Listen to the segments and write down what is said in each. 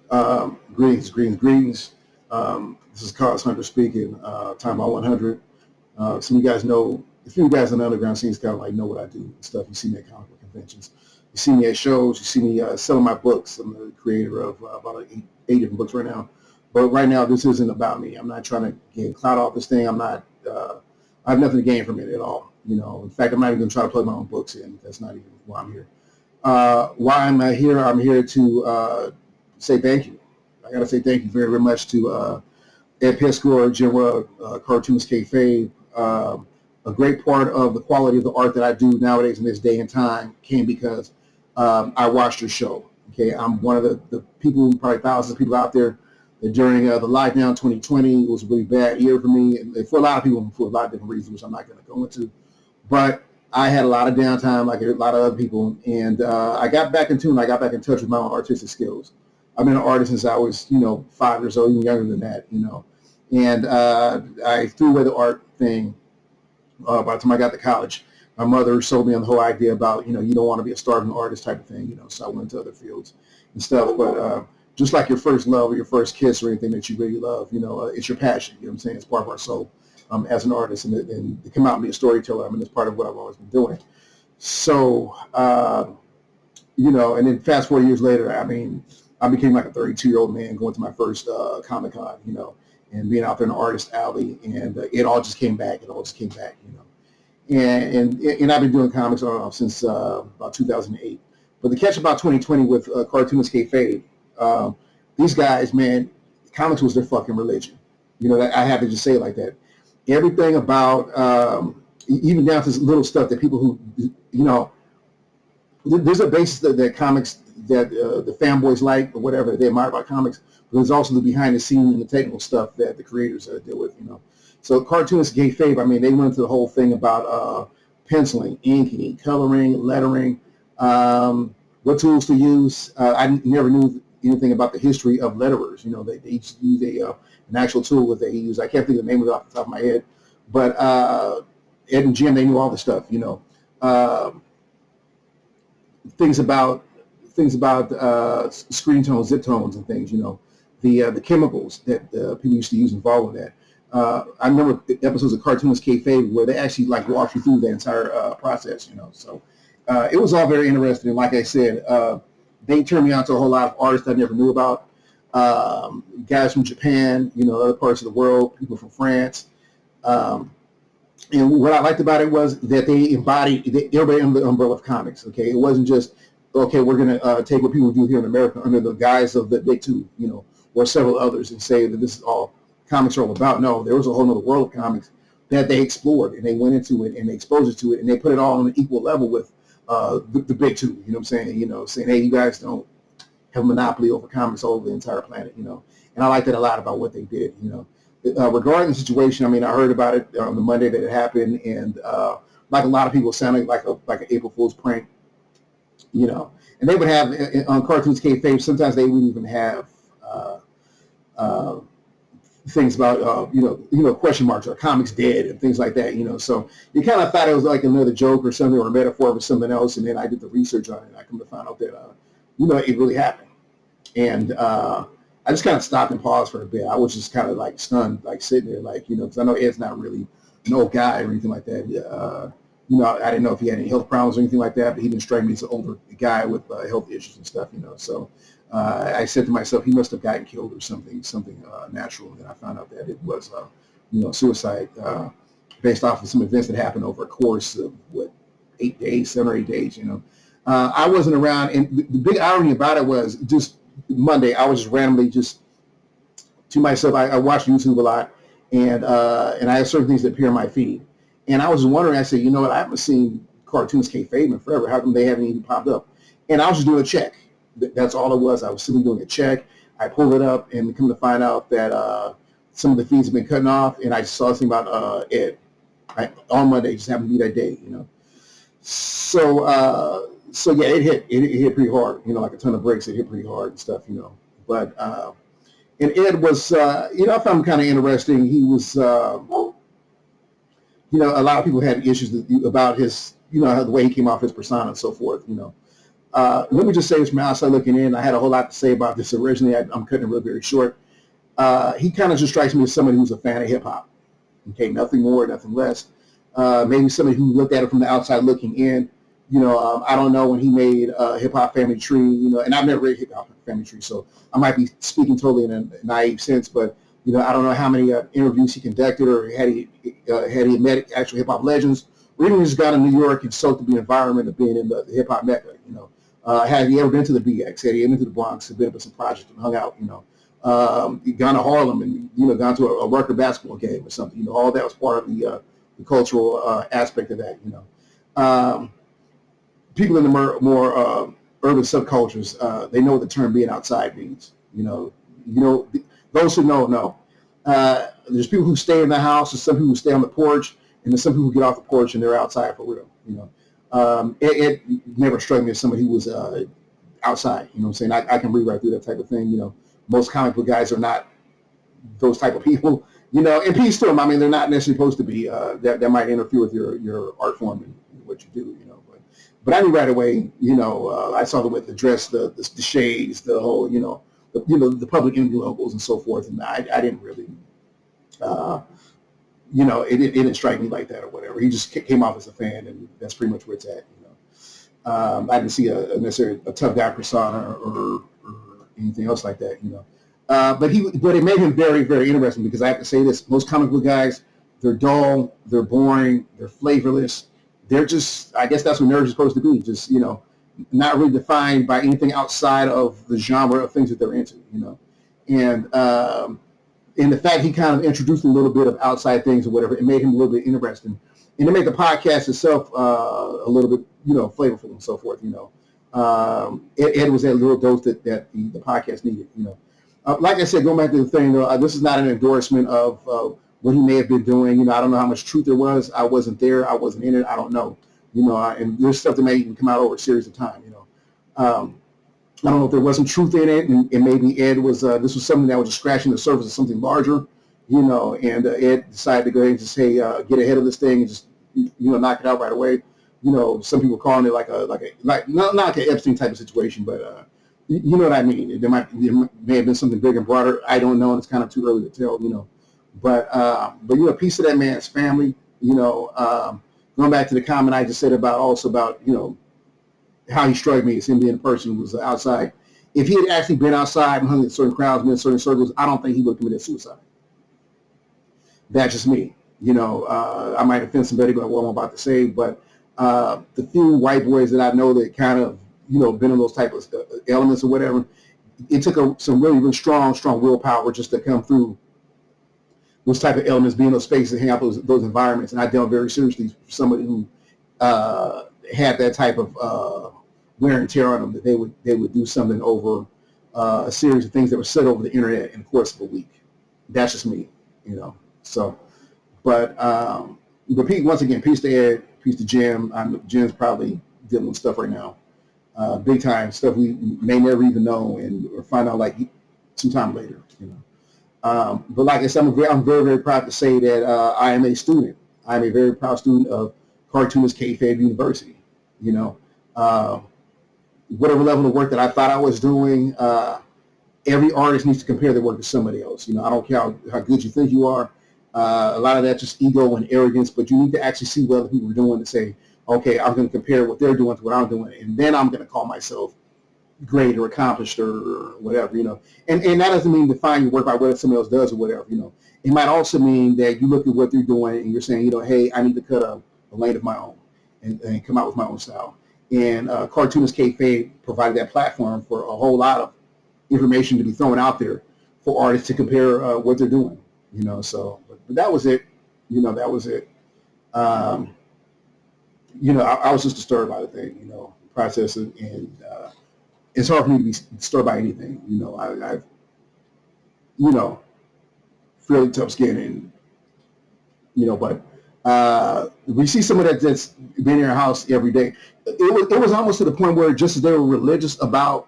Greetings. This is Carlos Hunter speaking. Time out 100. Some of you guys know, a few guys in the underground scenes kind of like know what I do and stuff. You see me at comic book conventions. You see me at shows. You see me selling my books. I'm the creator of about like eight different books right now. But right now, this isn't about me. I'm not trying to gain clout off this thing. I'm not. I have nothing to gain from it at all. In fact, I'm not even going to try to plug my own books in. That's not even why I'm here. Why am I here? I'm here to say thank you. I got to say thank you very, very much to Ed Piskor, General Cartoonist Kayfabe. A great part of the quality of the art that I do nowadays in this day and time came because I watched your show. Okay, I'm one of the people, probably thousands of people out there that during the lockdown 2020, it was a really bad year for me, and for a lot of people, for a lot of different reasons, which I'm not going to go into. But I had a lot of downtime, like a lot of other people, and I got back in tune. I got back in touch with my own artistic skills. I've been an artist since I was, 5 years old, even younger than that, And I threw away the art thing by the time I got to college. My mother sold me on the whole idea about, you don't want to be a starving artist type of thing, So I went into other fields and stuff. But just like your first love or your first kiss or anything that you really love, it's your passion. You know what I'm saying? It's part of our soul as an artist, and to come out and be a storyteller. I mean, it's part of what I've always been doing. So, and then fast 4 years later, I mean, I became like a 32-year-old man going to my first Comic-Con, and being out there in the artist alley, and it all just came back. It all just came back, And I've been doing comics on and off since about 2008. But the catch about 2020 with Cartoonist Kayfabe, these guys, man, comics was their fucking religion. I have to just say it like that. Everything about, even down to this little stuff that people who, there's a basis that comics that the fanboys like or whatever they admire about comics, but there's also the behind the scenes and the technical stuff that the creators deal with, So Cartoonist Kayfabe, I mean, they went into the whole thing about penciling, inking, coloring, lettering, what tools to use. I never knew anything about the history of letterers. They each use an actual tool that they use. I can't think of the name of it off the top of my head, but Ed and Jim, they knew all the stuff. Things about screen tones, zip tones, and things. The chemicals that people used to use involved with that. I remember episodes of Cartoonist Kayfabe where they actually like walk you through the entire process. So it was all very interesting. And like I said, they turned me on to a whole lot of artists I never knew about. Guys from Japan, other parts of the world, people from France. And what I liked about it was that they embodied everybody under the umbrella of comics. Okay, it wasn't just okay. We're going to take what people do here in America under the guise of the big two, or several others, and say that this is all comics are all about. No, there was a whole other world of comics that they explored and they went into it and they exposed it to it and they put it all on an equal level with the big two. You know what I'm saying? Saying, hey, you guys don't have a monopoly over comics all over the entire planet. And I like that a lot about what they did. Regarding the situation, I mean, I heard about it on the Monday that it happened, and like a lot of people, it sounded like an April Fool's prank, And they would have on Cartoons Kayfabe. Sometimes they would even have things about question marks or comics dead and things like that. So you kind of thought it was like another joke or something or a metaphor for something else, and then I did the research on it, and I come to find out that it really happened, and I just kind of stopped and paused for a bit. I was just kind of like stunned, like sitting there, like, because I know Ed's not really an old guy or anything like that. I didn't know if he had any health problems or anything like that, but he didn't strike me as an older guy with health issues and stuff, So I said to myself, he must have gotten killed or something natural. And then I found out that it was, suicide based off of some events that happened over a course of, 7 or 8 days, I wasn't around. And the big irony about it was just Monday, I was just randomly just to myself. I watch YouTube a lot, and I have certain things that appear in my feed. And I was wondering, I said, what, I haven't seen Cartoons Kayfabe in forever. How come they haven't even popped up? And I was just doing a check. That's all it was. I was simply doing a check. I pulled it up and come to find out that some of the feeds have been cutting off. And I saw something about Ed on Monday. Just happened to be that day, So yeah, it hit pretty hard, like a ton of bricks. It hit pretty hard and stuff, But and Ed was, I found him kind of interesting. He was, a lot of people had issues about his, the way he came off his persona and so forth, Let me just say this from outside looking in. I had a whole lot to say about this originally. I'm cutting it real very short. He kind of just strikes me as somebody who's a fan of hip hop. Okay, nothing more, nothing less. Maybe somebody who looked at it from the outside looking in. I don't know when he made Hip Hop Family Tree. And I've never read Hip Hop Family Tree, so I might be speaking totally in a naive sense. But I don't know how many interviews he conducted, or had he met actual hip hop legends, or even just got to New York and soaked up the environment of being in the hip hop mecca. Had he ever been to the BX? Had he ever been to the Bronx? Had been up at some project and hung out? Gone to Harlem and gone to a Rucker basketball game or something. All that was part of the cultural aspect of that. People in the more urban subcultures, they know what the term being outside means. Those who know. There's people who stay in the house, there's some people who stay on the porch, and there's some people who get off the porch and they're outside for real. It never struck me as somebody who was outside. You know what I'm saying? I can read right through that type of thing. Most comic book guys are not those type of people. And peace to them. I mean, they're not necessarily supposed to be. That might interfere with your art form and what you do. But I knew right away. I saw the dress, the shades, the whole. The public enemy logos and so forth. And I didn't really. It didn't strike me like that or whatever. He just came off as a fan, and that's pretty much where it's at. I didn't see necessarily a tough guy persona or anything else like that. But it made him very, very interesting, because I have to say this: most comic book guys, they're dull, they're boring, they're flavorless. They're just, I guess that's what nerds are supposed to be. Just not really defined by anything outside of the genre of things that they're into. And the fact he kind of introduced a little bit of outside things or whatever, it made him a little bit interesting. And it made the podcast itself a little bit, flavorful and so forth. Ed was that little dose that the podcast needed. Like I said, going back to the thing, this is not an endorsement of what he may have been doing. I don't know how much truth there was. I wasn't there. I wasn't in it. I don't know. And there's stuff that may even come out over a series of time. I don't know if there wasn't truth in it, and maybe Ed was, this was something that was just scratching the surface of something larger, and Ed decided to go ahead and just say, get ahead of this thing and just, knock it out right away. Some people calling it like not like an Epstein type of situation, but you know what I mean. There may have been something big and broader. I don't know, and it's kind of too early to tell, But piece of that man's family, going back to the comment I just said about how he struck me as him being a person who was outside. If he had actually been outside and hung in certain crowds, been in certain circles, I don't think he would have committed suicide. That's just me. I might offend somebody by what I'm about to say, but the few white boys that I know that kind of, been in those type of elements or whatever, it took some really, really strong willpower just to come through those type of elements, be in those spaces, and hang out those environments. And I dealt very seriously for somebody who had that type of wear and tear on them, that they would do something over a series of things that were said over the internet in the course of a week. That's just me, So, but Pete, once again, peace to Ed, peace to Jim. Jim's probably dealing with stuff right now, big time stuff we may never even know or find out like sometime later. But like I said, I'm very, very proud to say that I am a student. I'm a very proud student of Cartoonist Kayfabe University. Whatever level of work that I thought I was doing, every artist needs to compare their work to somebody else. I don't care how good you think you are. A lot of that's just ego and arrogance, but you need to actually see what other people are doing to say, okay, I'm going to compare what they're doing to what I'm doing, and then I'm going to call myself great or accomplished or whatever, And that doesn't mean define your work by what somebody else does or whatever, It might also mean that you look at what they're doing and you're saying, hey, I need to cut a lane of my own and come out with my own style. And Cartoonist Kayfabe provided that platform for a whole lot of information to be thrown out there for artists to compare what they're doing, So, but that was it, that was it. I was just disturbed by the thing, process, and it's hard for me to be disturbed by anything, I've fairly tough skin, and but we see some of that that's been in our house every day. It was almost to the point where just as they were religious about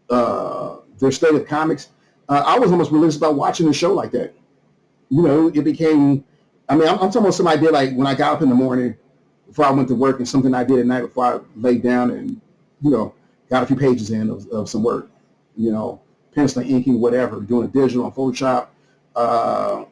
their study of comics, I was almost religious about watching a show like that. It became, I'm talking about something I did like when I got up in the morning before I went to work, and something I did at night before I laid down, and you know, got a few pages in of some work, you know, penciling, inking, whatever, doing a digital on Photoshop, uh,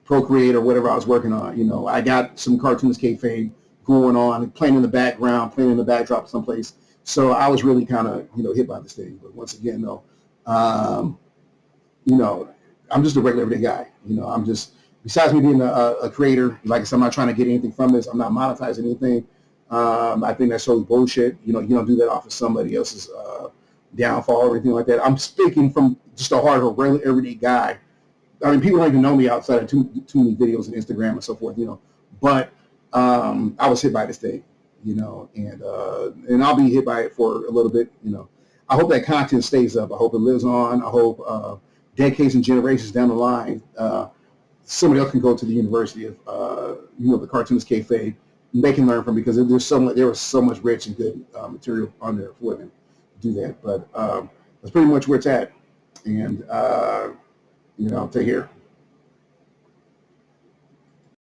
Procreate or whatever I was working on. You know, I got some Cartoonist Kayfabe going on, playing in the background, playing in the backdrop someplace. So I was really kind of, you know, hit by this thing. But once again, though, um, you know, I'm just a regular everyday guy. You know, I'm just, besides me being a creator, like I said, I'm not trying to get anything from this. I'm not monetizing anything. I think that's totally bullshit. You know, you don't do that off of somebody else's downfall or anything like that. I'm speaking from just a heart of a regular everyday guy. I mean, people don't even know me outside of too many videos and Instagram and so forth, you know. But I was hit by this thing, you know, and I'll be hit by it for a little bit, you know. I hope that content stays up. I hope it lives on. I hope decades and generations down the line, somebody else can go to the University of, you know, the Cartoonist Kayfabe, and they can learn from, because there was so much rich and good material on there for them to do that. But that's pretty much where it's at. And you know, take care.